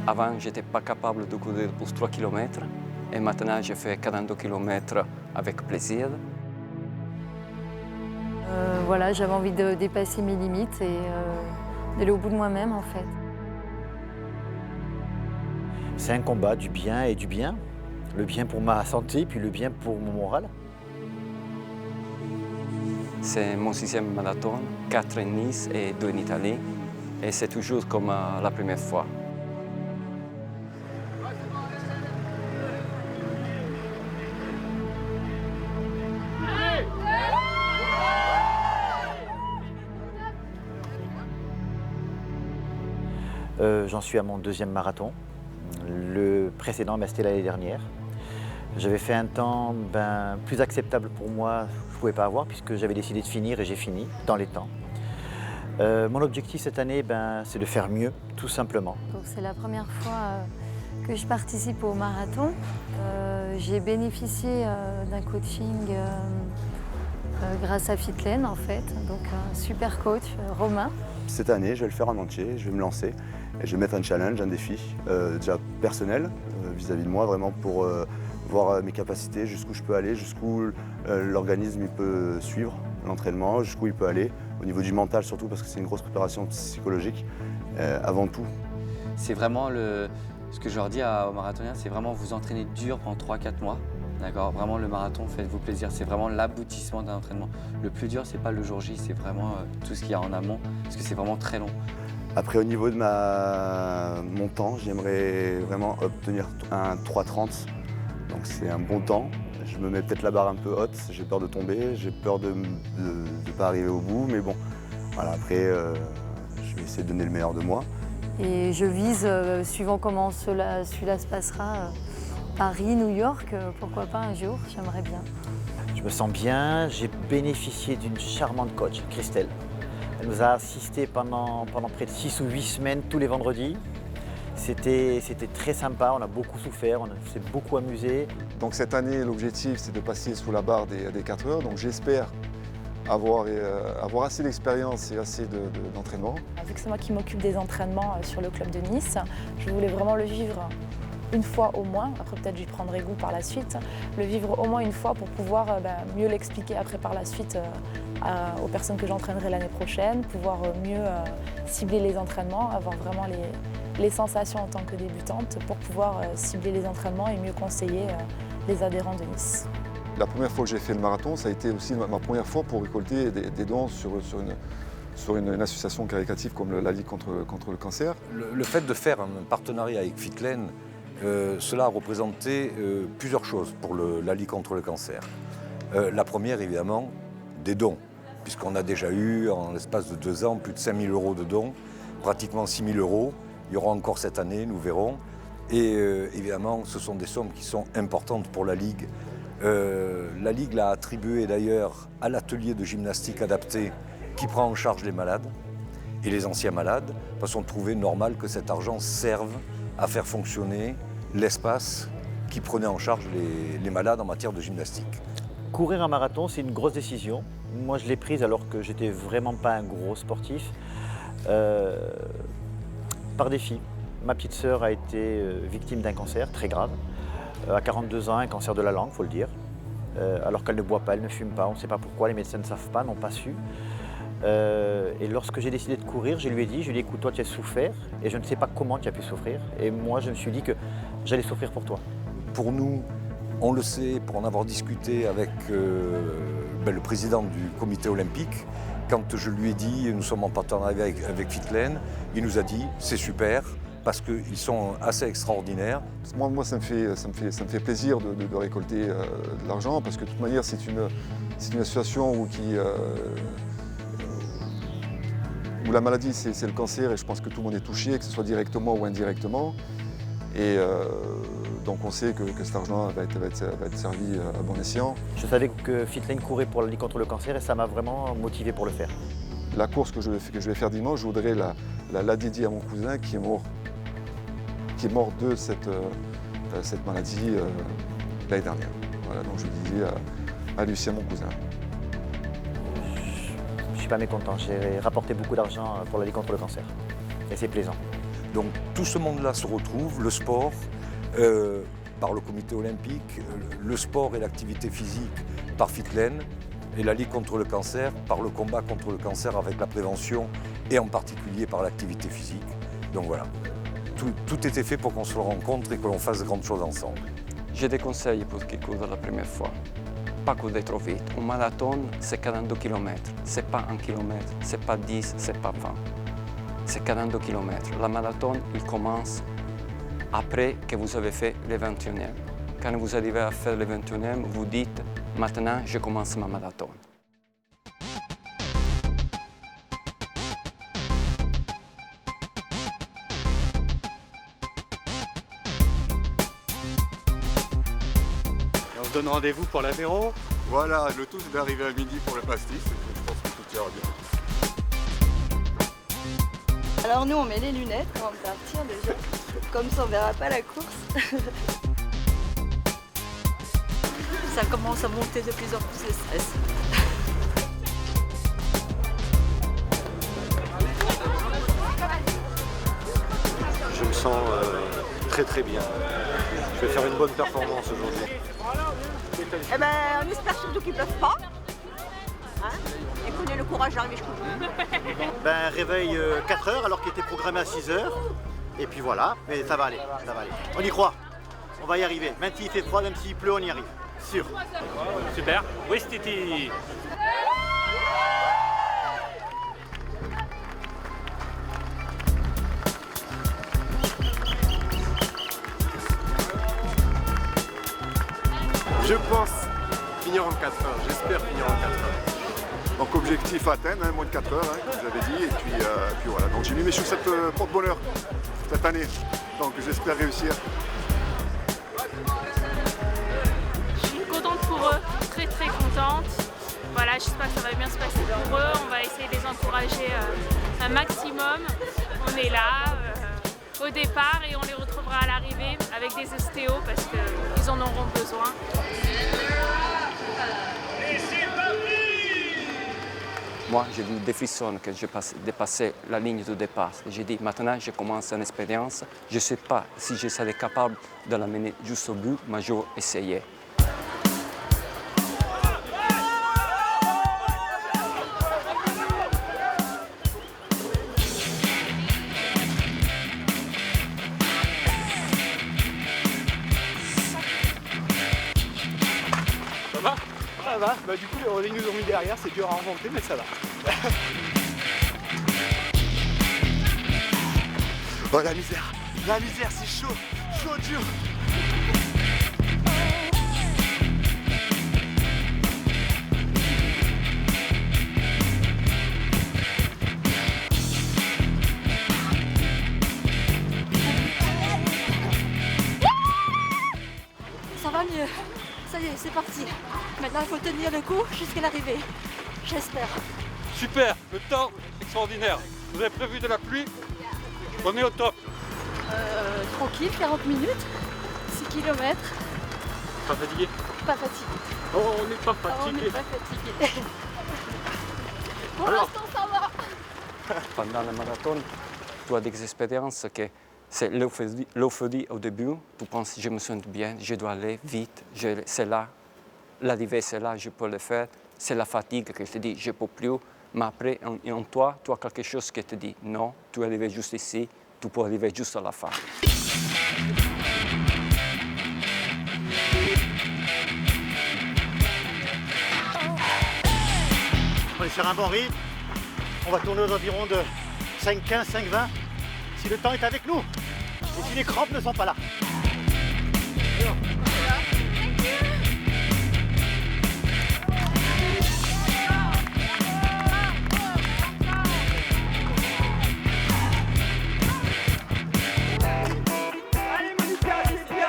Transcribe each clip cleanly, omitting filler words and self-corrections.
Avant, je n'étais pas capable de courir pour 3 km et maintenant, je fais 42 km avec plaisir. Voilà, j'avais envie de dépasser mes limites et d'aller au bout de moi-même en fait. C'est un combat du bien et du bien. Le bien pour ma santé, puis le bien pour mon moral. C'est mon 6e marathon, 4 en Nice et 2 en Italie. Et c'est toujours comme la première fois. J'en suis à mon 2e marathon. Le précédent, c'était l'année dernière. J'avais fait un temps plus acceptable pour moi, je ne pouvais pas avoir, puisque j'avais décidé de finir et j'ai fini dans les temps. Mon objectif cette année, c'est de faire mieux, tout simplement. C'est la première fois que je participe au marathon. J'ai bénéficié d'un coaching grâce à Fitlen en fait, donc un super coach, Romain. Cette année, je vais le faire en entier, je vais me lancer et je vais mettre un challenge, un défi, déjà personnel vis-à-vis de moi, vraiment pour voir mes capacités, jusqu'où je peux aller, jusqu'où l'organisme il peut suivre l'entraînement, jusqu'où il peut aller, au niveau du mental surtout parce que c'est une grosse préparation psychologique avant tout. C'est vraiment ce que je leur dis aux marathoniens, c'est vraiment vous entraîner dur pendant 3-4 mois. D'accord, vraiment le marathon, faites-vous plaisir, c'est vraiment l'aboutissement d'un entraînement. Le plus dur, c'est pas le jour J, c'est vraiment tout ce qu'il y a en amont, parce que c'est vraiment très long. Après, au niveau de mon temps, j'aimerais vraiment obtenir un 3:30. Donc c'est un bon temps. Je me mets peut-être la barre un peu haute, j'ai peur de tomber, j'ai peur de ne pas arriver au bout. Mais bon, voilà, après, je vais essayer de donner le meilleur de moi. Et je vise, suivant comment celui-là se passera, Paris, New York, pourquoi pas un jour, j'aimerais bien. Je me sens bien, j'ai bénéficié d'une charmante coach, Christelle. Elle nous a assistés pendant près de 6 ou 8 semaines, tous les vendredis. C'était très sympa, on a beaucoup souffert, on s'est beaucoup amusé. Donc cette année, l'objectif, c'est de passer sous la barre des 4 heures. Donc j'espère avoir assez d'expérience et assez d'entraînement. Vu que c'est moi qui m'occupe des entraînements sur le club de Nice, je voulais vraiment le vivre une fois au moins. Après peut-être j'y prendrai goût par la suite. Le vivre au moins une fois pour pouvoir mieux l'expliquer après par la suite aux personnes que j'entraînerai l'année prochaine, pouvoir mieux cibler les entraînements, avoir vraiment les sensations en tant que débutante pour pouvoir cibler les entraînements et mieux conseiller les adhérents de Nice. La première fois que j'ai fait le marathon, ça a été aussi ma première fois pour récolter des dons sur une association caritative comme la Ligue contre le cancer. Le fait de faire un partenariat avec Fitlen, cela a représenté plusieurs choses pour la Ligue contre le cancer. La première, évidemment, des dons, puisqu'on a déjà eu, en l'espace de 2 ans, plus de 5 000 € de dons, pratiquement 6 000 €. Il y aura encore cette année, nous verrons. Et évidemment, ce sont des sommes qui sont importantes pour la Ligue. La Ligue l'a attribué d'ailleurs à l'atelier de gymnastique adapté qui prend en charge les malades et les anciens malades, parce qu'on trouvait normal que cet argent serve à faire fonctionner l'espace qui prenait en charge les malades en matière de gymnastique. Courir un marathon, c'est une grosse décision. Moi, je l'ai prise alors que j'étais vraiment pas un gros sportif. Par défi. Ma petite sœur a été victime d'un cancer très grave. À 42 ans, un cancer de la langue, il faut le dire. Alors qu'elle ne boit pas, elle ne fume pas, on ne sait pas pourquoi, les médecins ne savent pas, n'ont pas su. Et lorsque j'ai décidé de courir, je lui ai dit, écoute, toi tu as souffert et je ne sais pas comment tu as pu souffrir. Et moi, je me suis dit que j'allais souffrir pour toi. Pour nous, on le sait, pour en avoir discuté avec le président du comité olympique, quand je lui ai dit, nous sommes en partenariat avec Fitlen, il nous a dit, c'est super, parce qu'ils sont assez extraordinaires. Moi ça me fait plaisir de récolter de l'argent, parce que de toute manière, c'est une association où la maladie, c'est le cancer, et je pense que tout le monde est touché, que ce soit directement ou indirectement. Et donc on sait que cet argent va être servi à bon escient. Je savais que Fitlen courait pour la Ligue contre le cancer et ça m'a vraiment motivé pour le faire. La course que je vais faire dimanche, je voudrais la dédier à mon cousin qui est mort de cette maladie l'année dernière. Voilà, donc je disais à Lucien, mon cousin. Je ne suis pas mécontent, j'ai rapporté beaucoup d'argent pour la Ligue contre le cancer et c'est plaisant. Donc tout ce monde-là se retrouve, le sport, par le comité olympique, le sport et l'activité physique par Fitlen, et la Ligue contre le cancer par le combat contre le cancer avec la prévention et en particulier par l'activité physique. Donc voilà, tout était fait pour qu'on se rencontre et que l'on fasse de grandes choses ensemble. J'ai des conseils pour qui court la première fois. Pas courir trop vite. Un marathon, c'est 42 km. Ce n'est pas 1 km, ce n'est pas 10, ce n'est pas 20. C'est 42 km. Le marathon, il commence après que vous avez fait le 21e. Quand vous arrivez à faire le 21e, vous dites « Maintenant, je commence ma marathon ». On se donne rendez-vous pour l'apéro. Voilà, le tout c'est d'arriver à midi pour le pastis. Je pense que tout ira bien. Alors nous on met les lunettes avant de partir déjà, comme ça on verra pas la course. Ça commence à monter de plus en plus le stress. Je me sens très bien. Je vais faire une bonne performance aujourd'hui. Eh ben on espère surtout qu'ils pleuvent pas. Hein, et qu'on ait le courage d'arriver jusqu'au bout. Ben, réveil 4 heures alors qu'il était programmé à 6 heures. Et puis voilà, mais ça va aller, ça va aller. On y croit, on va y arriver. Même s'il fait froid, même s'il pleut, on y arrive. Sûr. Super. Oui, Titi. Je pense finir en 4 heures, j'espère finir en 4 heures. Donc objectif atteint, moins de 4 heures, comme j'avais dit, et puis voilà. Donc j'ai mis mes chaussettes porte-bonheur cette année, donc j'espère réussir. Je suis contente pour eux, très contente. Voilà, j'espère que ça va bien se passer pour eux, on va essayer de les encourager un maximum. On est là au départ et on les retrouvera à l'arrivée avec des ostéos parce qu'ils en auront besoin. Moi, j'ai vu des frissons quand j'ai dépassé la ligne de départ. J'ai dit, maintenant, je commence une expérience. Je ne sais pas si je serai capable de la mener jusqu'au bout, mais je vais essayer. Ça va? Ça va. Bah, du coup, les relais nous ont mis derrière, c'est dur à remonter, mais ça va. Oh la misère, c'est chaud, dur. Ça va mieux. Ça y est, c'est parti. Maintenant il faut tenir le coup jusqu'à l'arrivée. J'espère. Super, le temps extraordinaire. Vous avez prévu de la pluie? On est au top. Tranquille, 40 minutes, 6 km. Pas fatigué? Pas fatigué. Oh, on n'est pas On fatigué. n'est pas fatigué. Pour Alors. l'instant, ça va. Pendant le marathon, tu as des expériences que c'est l'euphorie au début. Tu penses, je me sens bien, je dois aller vite, c'est là. L'arrivée, c'est là, je peux le faire. C'est la fatigue que je te dis, je ne peux plus. Mais après, en toi, tu as quelque chose qui te dit, non, tu es arrivé juste ici, tu peux arriver juste à la fin. On est sur un bon rythme. On va tourner aux environs de 5,15, 5,20 si le temps est avec nous et si les crampes ne sont pas là. Allez Monica, super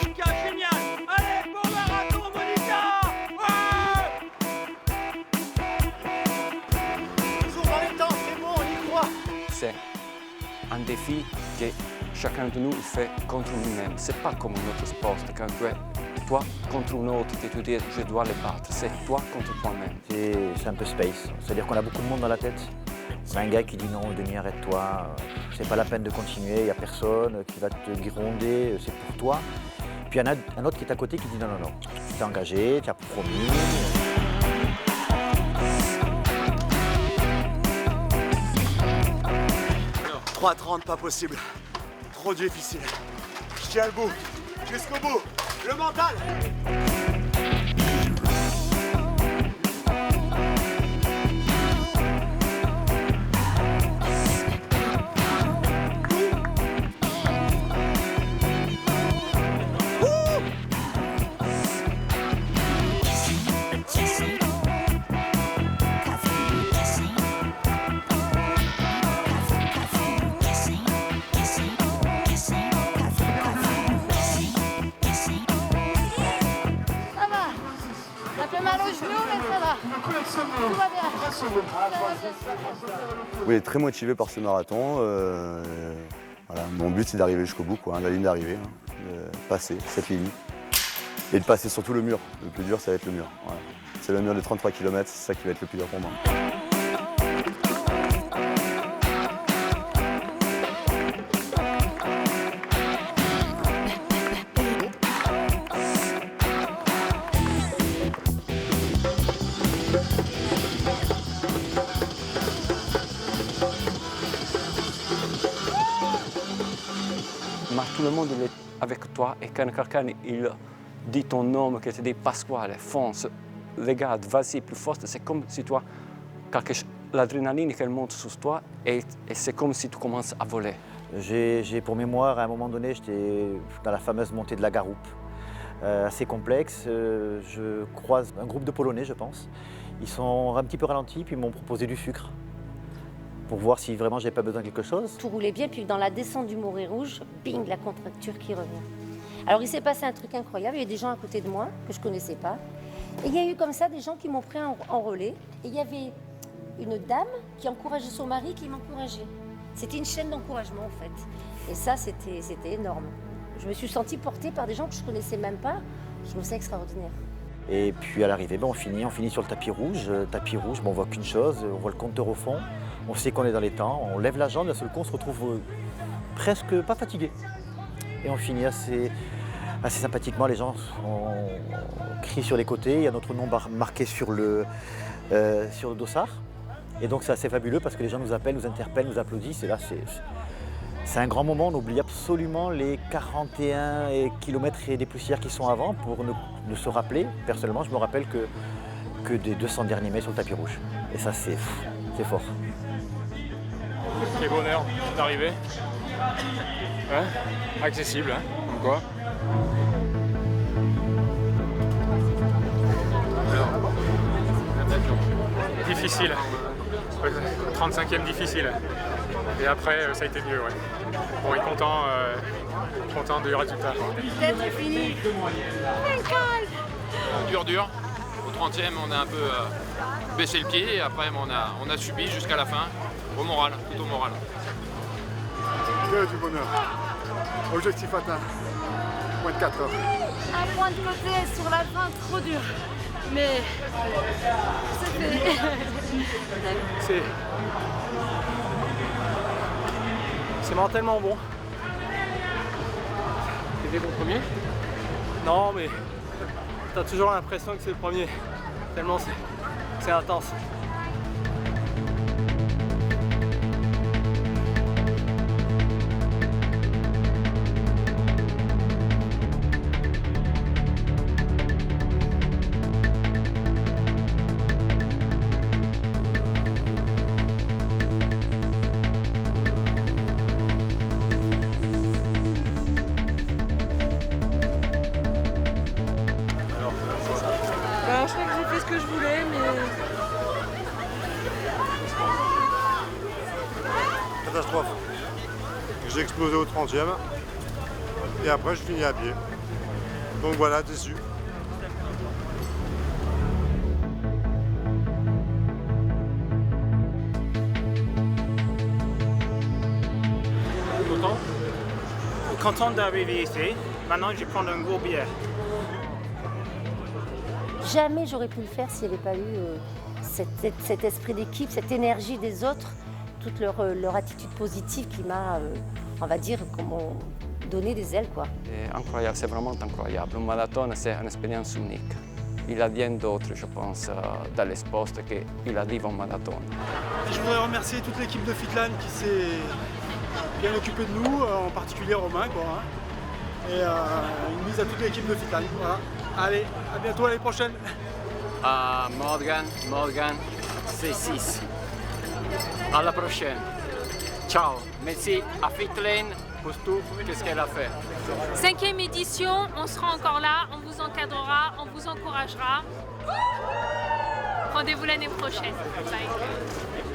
Monica, génial. Allez, bon marathon Monica. Toujours dans les temps, c'est bon, on y croit. C'est un défi que chacun de nous fait contre nous-mêmes. Ce n'est pas comme un autre sport, quand tu es toi contre un autre, que tu dis je dois le battre. C'est toi contre toi-même. C'est un peu space, c'est-à-dire qu'on a beaucoup de monde dans la tête C'est un gars qui dit non, Denis, arrête-toi, c'est pas la peine de continuer, il n'y a personne qui va te gronder, c'est pour toi. Puis il y en a un autre qui est à côté qui dit non, non, non, tu t'es engagé, tu as promis. 3,30, pas possible. Trop difficile. Je tiens le bout. Jusqu'au bout. Le mental. Oui, très motivé par ce marathon. Voilà, mon but, c'est d'arriver jusqu'au bout, quoi, la ligne d'arrivée, de passer cette ligne et de passer surtout le mur. Le plus dur, ça va être le mur. Voilà. C'est le mur de 33 km, c'est ça qui va être le plus dur pour moi. Tout le monde il est avec toi et quand quelqu'un il dit ton nom, que tu dis Pasquale, fonce, regarde, vas-y plus fort, c'est comme si toi, l'adrénaline qu'elle monte sur toi et c'est comme si tu commences à voler. J'ai pour mémoire, à un moment donné, j'étais dans la fameuse montée de la Garoupe, assez complexe. Je croise un groupe de Polonais, je pense. Ils sont un petit peu ralentis, puis ils m'ont proposé du sucre pour voir si vraiment j'avais pas besoin de quelque chose. Tout roulait bien, puis dans la descente du Morée Rouge, bing, la contracture qui revient. Alors il s'est passé un truc incroyable, il y avait des gens à côté de moi que je connaissais pas. Et il y a eu comme ça des gens qui m'ont pris en relais. Et il y avait une dame qui encourageait son mari, qui m'encourageait. C'était une chaîne d'encouragement en fait. Et ça, c'était énorme. Je me suis sentie portée par des gens que je connaissais même pas. Je trouvais ça extraordinaire. Et puis à l'arrivée, on finit sur le tapis rouge. On voit qu'une chose, on voit le compteur au fond. On sait qu'on est dans les temps, on lève la jambe, d'un seul coup on se retrouve presque pas fatigué. Et on finit assez sympathiquement, les gens crient sur les côtés, il y a notre nom marqué sur le dossard. Et donc c'est assez fabuleux parce que les gens nous appellent, nous interpellent, nous applaudissent. Et là c'est un grand moment, on oublie absolument les 41 km et des poussières qui sont avant pour ne se rappeler. Personnellement, je me rappelle que des 200 derniers mètres sur le tapis rouge. Et ça c'est fort. Quel bonheur d'arriver. Ouais, accessible, hein, comme quoi. Difficile. 35e difficile. Et après, ça a été mieux, ouais. Bon, il est content du résultat. Peut-être fini. Dur. Au 30e, on a un peu baissé le pied et après, on a subi jusqu'à la fin. Au moral, tout au moral. Que du bonheur. Objectif atteint. Moins de 4 heures. Un point de côté sur la fin, trop dur. Mais c'est mentalement bon. C'était ton premier? Non, mais t'as toujours l'impression que c'est le premier. Tellement c'est intense. Je crois que j'ai fait ce que je voulais, mais... Catastrophe. J'ai explosé au 30e et après je finis à pied. Donc voilà, déçu. Content? Content d'arriver ici. Maintenant, je vais prendre un gros billet. Jamais j'aurais pu le faire s'il n'y avait pas eu cet esprit d'équipe, cette énergie des autres, toute leur attitude positive qui m'a, on va dire, donné des ailes, quoi. C'est incroyable, c'est vraiment incroyable. Un marathon, c'est une expérience unique. Il n'y a rien d'autre, je pense, dans les sports qu'il arrive en marathon. Je voudrais remercier toute l'équipe de Fitlan qui s'est bien occupée de nous, en particulier Romain, quoi, hein. Et une mise à toute l'équipe de Fitlan. Voilà. Allez, à bientôt l'année prochaine. Morgan, c'est 6. À la prochaine. Ciao. Merci à Fitlan pour tout ce qu'elle a fait. 5e édition, on sera encore là, on vous encadrera, on vous encouragera. Rendez-vous l'année prochaine. Bye.